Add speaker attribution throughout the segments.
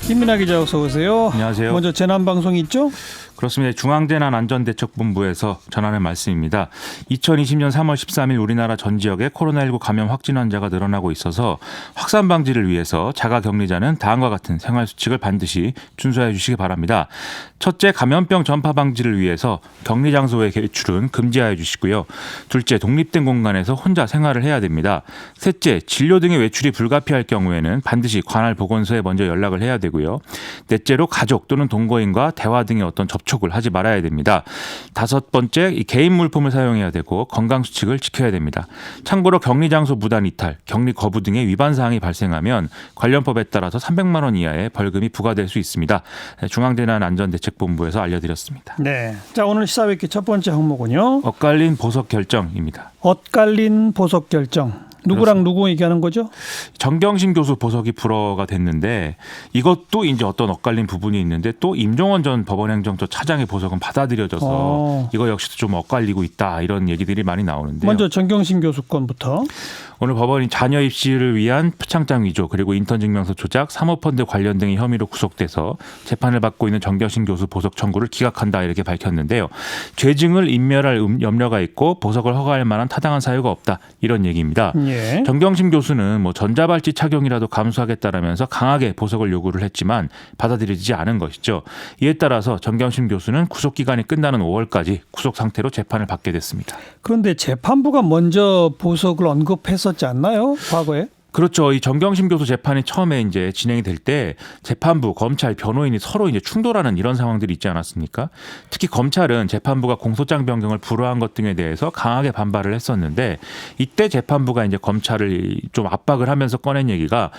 Speaker 1: 김민하 기자 어서 오세요.
Speaker 2: 안녕하세요.
Speaker 1: 먼저 재난방송 있죠?
Speaker 2: 그렇습니다. 중앙재난안전대책본부에서 전하는 말씀입니다. 2020년 3월 13일 우리나라 전 지역에 코로나19 감염 확진 환자가 늘어나고 있어서 확산 방지를 위해서 자가격리자는 다음과 같은 생활수칙을 반드시 준수해 주시기 바랍니다. 첫째, 감염병 전파 방지를 위해서 격리장소의 외출은 금지하여 주시고요. 둘째, 독립된 공간에서 혼자 생활을 해야 됩니다. 셋째, 진료 등의 외출이 불가피할 경우에는 반드시 관할 보건소에 먼저 연락을 해야 되고요. 넷째로 가족 또는 동거인과 대화 등의 어떤 접촉을 하지 말아야 됩니다. 다섯 번째, 이 개인 물품을 사용해야 되고 건강수칙을 지켜야 됩니다. 참고로 격리장소 무단 이탈, 격리 거부 등의 위반 사항이 발생하면 관련법에 따라서 300만 원 이하의 벌금이 부과될 수 있습니다. 중앙재난안전대책본부에서 알려드렸습니다.
Speaker 1: 네. 자, 오늘 시사회기 첫 번째 항목은요.
Speaker 2: 엇갈린 보석 결정입니다.
Speaker 1: 엇갈린 보석 결정. 누구랑 누구 얘기하는 거죠?
Speaker 2: 정경심 교수 보석이 불허가 됐는데 이것도 이제 어떤 엇갈린 부분이 있는데 또 임종원 전 법원행정처 차장의 보석은 받아들여져서 이거 역시도 좀 엇갈리고 있다 이런 얘기들이 많이 나오는데요.
Speaker 1: 먼저 정경심 교수 건부터.
Speaker 2: 오늘 법원이 자녀 입시를 위한 표창장 위조 그리고 인턴 증명서 조작, 사모펀드 관련 등의 혐의로 구속돼서 재판을 받고 있는 정경심 교수 보석 청구를 기각한다 이렇게 밝혔는데요. 죄증을 인멸할 염려가 있고 보석을 허가할 만한 타당한 사유가 없다 이런 얘기입니다.
Speaker 1: 예.
Speaker 2: 정경심 교수는 전자발찌 착용이라도 감수하겠다라면서 강하게 보석을 요구를 했지만 받아들여지지 않은 것이죠. 이에 따라서 정경심 교수는 구속 기간이 끝나는 5월까지 구속 상태로 재판을 받게 됐습니다.
Speaker 1: 그런데 재판부가 먼저 보석을 언급했었지 않나요? 과거에?
Speaker 2: 그렇죠. 이 정경심 교수 재판이 처음에 이제 진행이 될 때 재판부, 검찰, 변호인이 서로 이제 충돌하는 이런 상황들이 있지 않았습니까? 특히 검찰은 재판부가 공소장 변경을 불허한 것 등에 대해서 강하게 반발을 했었는데 이때 재판부가 이제 검찰을 좀 압박을 하면서 꺼낸 얘기가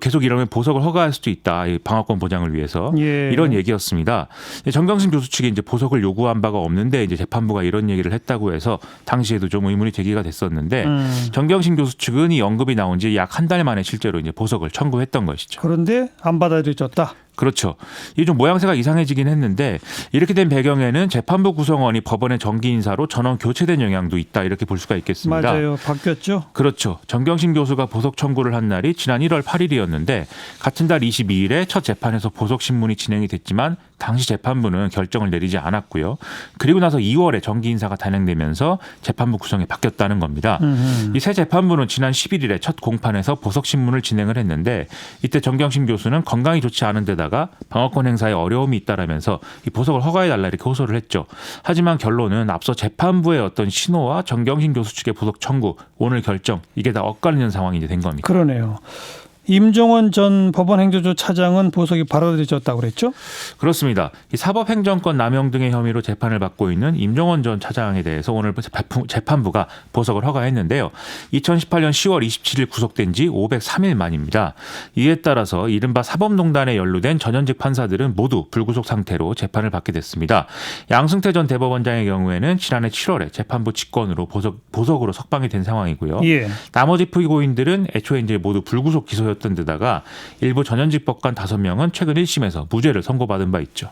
Speaker 2: 계속 이러면 보석을 허가할 수도 있다. 이 방어권 보장을 위해서 이런 얘기였습니다. 정경심 교수 측이 이제 보석을 요구한 바가 없는데 이제 재판부가 이런 얘기를 했다고 해서 당시에도 좀 의문이 제기가 됐었는데 정경심 교수 측은 이 언급이 나온 지 약 한 달 만에 실제로 이제 보석을 청구했던 것이죠.
Speaker 1: 그런데 안 받아들여졌다.
Speaker 2: 그렇죠. 이게 좀 모양새가 이상해지긴 했는데 이렇게 된 배경에는 재판부 구성원이 법원의 정기 인사로 전원 교체된 영향도 있다 이렇게 볼 수가 있겠습니다.
Speaker 1: 맞아요. 바뀌었죠.
Speaker 2: 그렇죠. 정경심 교수가 보석 청구를 한 날이 지난 1월 8일이었는데 같은 달 22일에 첫 재판에서 보석 신문이 진행이 됐지만 당시 재판부는 결정을 내리지 않았고요. 그리고 나서 2월에 정기 인사가 단행되면서 재판부 구성이 바뀌었다는 겁니다. 이 새 재판부는 지난 11일에 첫 공판에서 보석 신문을 진행을 했는데 이때 정경심 교수는 건강이 좋지 않은 데다가 방어권 행사에 어려움이 있다라면서 이 보석을 허가해달라 이렇게 호소를 했죠. 하지만 결론은 앞서 재판부의 어떤 신호와 정경심 교수 측의 보석 청구, 오늘 결정 이게 다 엇갈리는 상황이 이제 된 겁니다.
Speaker 1: 그러네요. 임종원 전 법원행정처 차장은 보석이 받아들여졌다고 그랬죠?
Speaker 2: 그렇습니다. 이 사법행정권 남용 등의 혐의로 재판을 받고 있는 임종원 전 차장에 대해서 오늘 재판부가 보석을 허가했는데요. 2018년 10월 27일 구속된 지 503일 만입니다. 이에 따라서 이른바 사법농단에 연루된 전현직 판사들은 모두 불구속 상태로 재판을 받게 됐습니다. 양승태 전 대법원장의 경우에는 지난해 7월에 재판부 직권으로 보석으로 석방이 된 상황이고요.
Speaker 1: 예.
Speaker 2: 나머지 피고인들은 애초에 이제 모두 불구속 기소였던 데다가 일부 전현직 법관 5명은 최근 1심에서 무죄를 선고받은 바 있죠.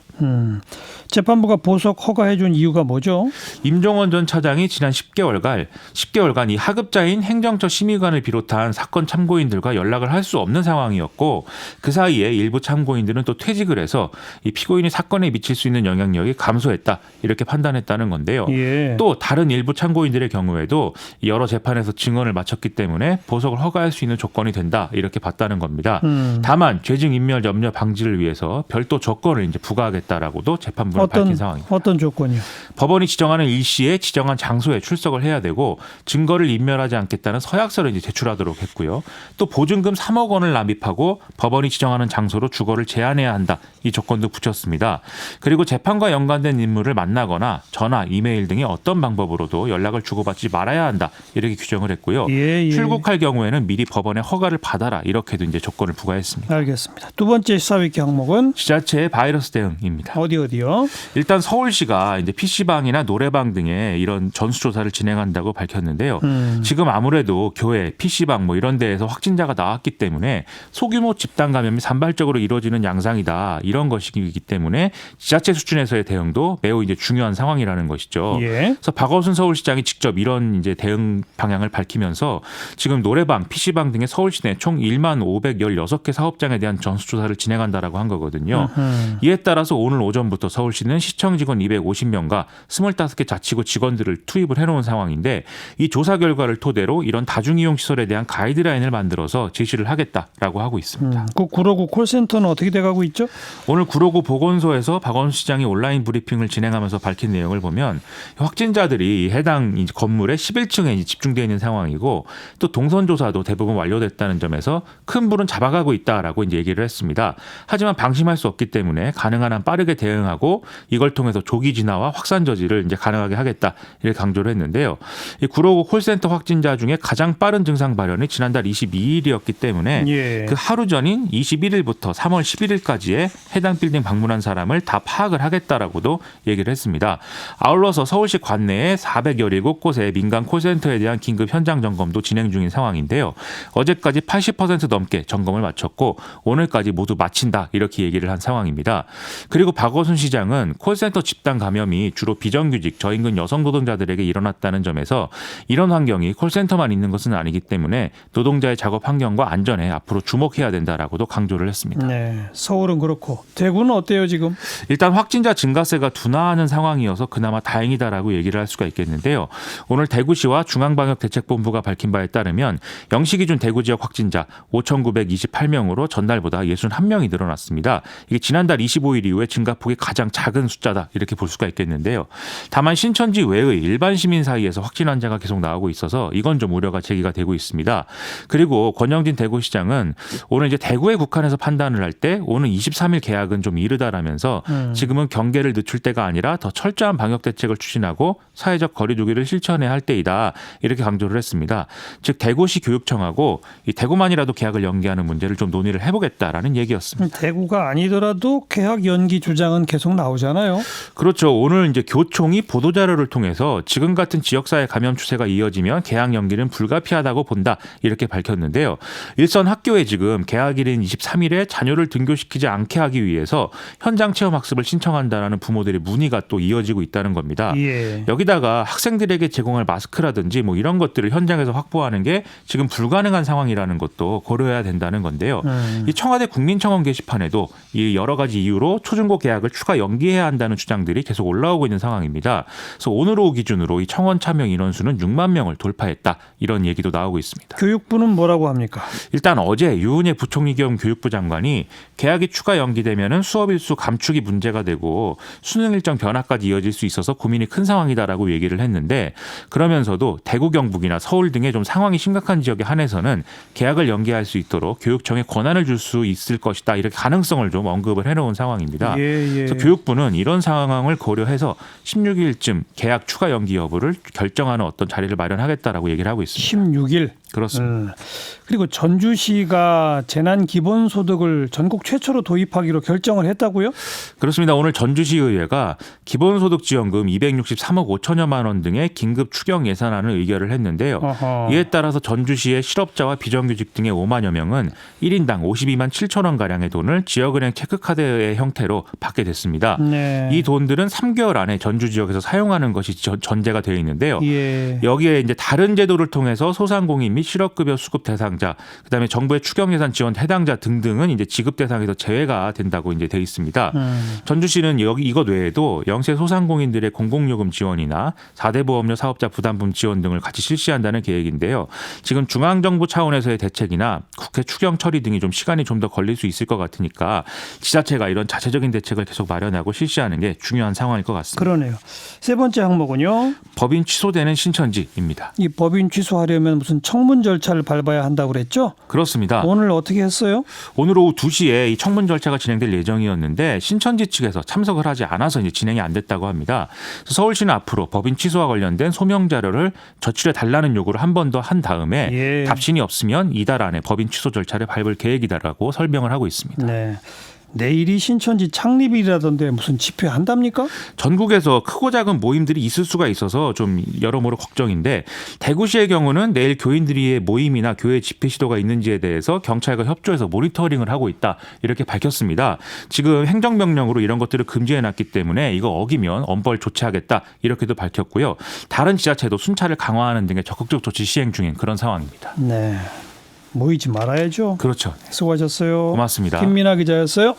Speaker 1: 재판부가 보석 허가해 준 이유가 뭐죠?
Speaker 2: 임종원 전 차장이 지난 10개월간 이 하급자인 행정처 심의관을 비롯한 사건 참고인들과 연락을 할 수 없는 상황이었고 그 사이에 일부 참고인들은 또 퇴직을 해서 이 피고인이 사건에 미칠 수 있는 영향력이 감소했다 이렇게 판단했다는 건데요.
Speaker 1: 예.
Speaker 2: 또 다른 일부 참고인들의 경우에도 여러 재판에서 증언을 마쳤기 때문에 보석을 허가할 수 있는 조건이 된다 이렇게 봤다는 겁니다. 다만 죄증 인멸 염려 방지를 위해서 별도 조건을 이제 부과하겠다라고도 재판부는 밝힌 상황입니다.
Speaker 1: 어떤 조건이요?
Speaker 2: 법원이 지정하는 일시에 지정한 장소에 출석을 해야 되고 증거를 인멸하지 않겠다는 서약서를 이제 제출하도록 했고요. 또 보증금 3억 원을 납입하고 법원이 지정하는 장소로 주거를 제한해야 한다. 이 조건도 붙였습니다. 그리고 재판과 연관된 인물을 만나거나 전화, 이메일 등의 어떤 방법으로도 연락을 주고받지 말아야 한다. 이렇게 규정을 했고요. 출국할 경우에는 미리 법원의 허가를 받아라. 이렇게도 이제 조건을 부과했습니다.
Speaker 1: 알겠습니다. 두 번째 시사위키 항목은
Speaker 2: 지자체의 바이러스 대응입니다.
Speaker 1: 어디요?
Speaker 2: 일단 서울시가 이제 PC방이나 노래방 등의 이런 전수조사를 진행한다고 밝혔는데요. 지금 아무래도 교회, PC방 이런 데에서 확진자가 나왔기 때문에 소규모 집단 감염이 산발적으로 이루어지는 양상이다. 이런 것이기 때문에 지자체 수준에서의 대응도 매우 이제 중요한 상황이라는 것이죠. 그래서 박원순 서울시장이 직접 이런 이제 대응 방향을 밝히면서 지금 노래방, PC방 등의 서울시 내 총 1만 11만 516개 사업장에 대한 전수조사를 진행한다라고 한 거거든요. 이에 따라서 오늘 오전부터 서울시는 시청 직원 250명과 25개 자치구 직원들을 투입을 해놓은 상황인데 이 조사 결과를 토대로 이런 다중이용 시설에 대한 가이드라인을 만들어서 제시를 하겠다라고 하고 있습니다.
Speaker 1: 그 구로구 콜센터는 어떻게 돼가고 있죠?
Speaker 2: 오늘 구로구 보건소에서 박원순 시장이 온라인 브리핑을 진행하면서 밝힌 내용을 보면 확진자들이 해당 건물의 11층에 집중되어 있는 상황이고 또 동선 조사도 대부분 완료됐다는 점에서 큰 불은 잡아가고 있다라고 이제 얘기를 했습니다. 하지만 방심할 수 없기 때문에 가능한 한 빠르게 대응하고 이걸 통해서 조기 진화와 확산 저지를 이제 가능하게 하겠다 이렇게 강조를 했는데요. 이 구로구 콜센터 확진자 중에 가장 빠른 증상 발현이 지난달 22일이었기 때문에
Speaker 1: 예.
Speaker 2: 그 하루 전인 21일부터 3월 11일까지에 해당 빌딩 방문한 사람을 다 파악을 하겠다라고도 얘기를 했습니다. 아울러서 서울시 관내에 417곳의 민간 콜센터에 대한 긴급 현장 점검도 진행 중인 상황인데요. 어제까지 80% 넘게 점검을 마쳤고 오늘까지 모두 마친다 이렇게 얘기를 한 상황입니다. 그리고 박원순 시장은 콜센터 집단 감염이 주로 비정규직 저임금 여성 노동자들에게 일어났다는 점에서 이런 환경이 콜센터만 있는 것은 아니기 때문에 노동자의 작업 환경과 안전에 앞으로 주목해야 된다라고도 강조를 했습니다.
Speaker 1: 네, 서울은 그렇고 대구는 어때요 지금?
Speaker 2: 일단 확진자 증가세가 둔화하는 상황이어서 그나마 다행이다라고 얘기를 할 수가 있겠는데요. 오늘 대구시와 중앙방역대책본부가 밝힌 바에 따르면 0시 기준 대구 지역 확진자 5,928명으로 전날보다 61명이 늘어났습니다. 이게 지난달 25일 이후에 증가폭이 가장 작은 숫자다 이렇게 볼 수가 있겠는데요. 다만 신천지 외의 일반 시민 사이에서 확진 환자가 계속 나오고 있어서 이건 좀 우려가 제기가 되고 있습니다. 그리고 권영진 대구시장은 오늘 이제 대구에 국한해서 판단을 할 때 오는 23일 개학은 좀 이르다라면서 지금은 경계를 늦출 때가 아니라 더 철저한 방역 대책을 추진하고 사회적 거리 두기를 실천해야 할 때이다 이렇게 강조를 했습니다. 즉 대구시 교육청하고 이 대구만이라도 개학을 연기하는 문제를 좀 논의를 해보겠다라는 얘기였습니다.
Speaker 1: 대구가 아니더라도 개학 연기 주장은 계속 나오잖아요.
Speaker 2: 그렇죠. 오늘 이제 교총이 보도자료를 통해서 지금 같은 지역사회 감염 추세가 이어지면 개학 연기는 불가피하다고 본다 이렇게 밝혔는데요. 일선 학교에 지금 개학일인 23일에 자녀를 등교시키지 않게 하기 위해서 현장 체험 학습을 신청한다라는 부모들의 문의가 또 이어지고 있다는 겁니다.
Speaker 1: 예.
Speaker 2: 여기다가 학생들에게 제공할 마스크라든지 뭐 이런 것들을 현장에서 확보하는 게 지금 불가능한 상황이라는 것도 고려해야 된다는 건데요. 이 청와대 국민청원 게시판에도 이 여러 가지 이유로 초중고 개학을 추가 연기해야 한다는 주장들이 계속 올라오고 있는 상황입니다. 그래서 오늘 오후 기준으로 이 청원 참여 인원수는 6만 명을 돌파했다 이런 얘기도 나오고 있습니다.
Speaker 1: 교육부는 뭐라고 합니까?
Speaker 2: 일단 어제 유은혜 부총리 겸 교육부 장관이 개학이 추가 연기되면은 수업 일수 감축이 문제가 되고 수능 일정 변화까지 이어질 수 있어서 고민이 큰 상황이다라고 얘기를 했는데 그러면서도 대구 경북이나 서울 등의 좀 상황이 심각한 지역에 한해서는 개학을 연기할 수 있도록 교육청에 권한을 줄 수 있을 것이다 이렇게 가능성을 좀 언급을 해놓은 상황입니다. 그래서 교육부는 이런 상황을 고려해서 16일쯤 개학 추가 연기 여부를 결정하는 어떤 자리를 마련하겠다라고 얘기를 하고 있습니다.
Speaker 1: 16일.
Speaker 2: 그렇습니다.
Speaker 1: 그리고 전주시가 재난 기본소득을 전국 최초로 도입하기로 결정을 했다고요?
Speaker 2: 그렇습니다. 오늘 전주시의회가 기본소득 지원금 263억 5천여만 원 등의 긴급 추경 예산안을 의결을 했는데요.
Speaker 1: 어허.
Speaker 2: 이에 따라서 전주시의 실업자와 비정규직 등의 5만여 명은 1인당 52만 7천 원 가량의 돈을 지역은행 체크카드의 형태로 받게 됐습니다.
Speaker 1: 네.
Speaker 2: 이 돈들은 3개월 안에 전주 지역에서 사용하는 것이 전제가 되어 있는데요.
Speaker 1: 예.
Speaker 2: 여기에 이제 다른 제도를 통해서 소상공인 및 실업급여 수급 대상자, 그다음에 정부의 추경 예산 지원 해당자 등등은 이제 지급 대상에서 제외가 된다고 이제 돼 있습니다. 전주시는 여기 이것 외에도 영세 소상공인들의 공공요금 지원이나 4대 보험료 사업자 부담분 지원 등을 같이 실시한다는 계획인데요. 지금 중앙정부 차원에서의 대책이나 국회 추경 처리 등이 좀 시간이 좀 더 걸릴 수 있을 것 같으니까 지자체가 이런 자체적인 대책을 계속 마련하고 실시하는 게 중요한 상황일 것 같습니다.
Speaker 1: 그러네요. 세 번째 항목은요.
Speaker 2: 법인 취소되는 신천지입니다.
Speaker 1: 이 법인 취소하려면 무슨 청문 절차를 밟아야 한다고 그랬죠?
Speaker 2: 그렇습니다.
Speaker 1: 오늘 어떻게 했어요?
Speaker 2: 오늘 오후 2시에 이 청문 절차가 진행될 예정이었는데 신천지 측에서 참석을 하지 않아서 이제 진행이 안 됐다고 합니다. 그래서 서울시는 앞으로 법인 취소와 관련된 소명 자료를 제출해 달라는 요구를 한 번 더 한 다음에
Speaker 1: 예.
Speaker 2: 답신이 없으면 이달 안에 법인 취소 절차를 밟을 계획이다라고 설명을 하고 있습니다.
Speaker 1: 네. 내일이 신천지 창립일이라던데 무슨 집회 한답니까?
Speaker 2: 전국에서 크고 작은 모임들이 있을 수가 있어서 좀 여러모로 걱정인데 대구시의 경우는 내일 교인들의 모임이나 교회 집회 시도가 있는지에 대해서 경찰과 협조해서 모니터링을 하고 있다 이렇게 밝혔습니다. 지금 행정명령으로 이런 것들을 금지해놨기 때문에 이거 어기면 엄벌 조치하겠다 이렇게도 밝혔고요. 다른 지자체도 순찰을 강화하는 등의 적극적 조치 시행 중인 그런 상황입니다.
Speaker 1: 네. 모이지 말아야죠.
Speaker 2: 그렇죠.
Speaker 1: 수고하셨어요.
Speaker 2: 고맙습니다.
Speaker 1: 김민아 기자였어요.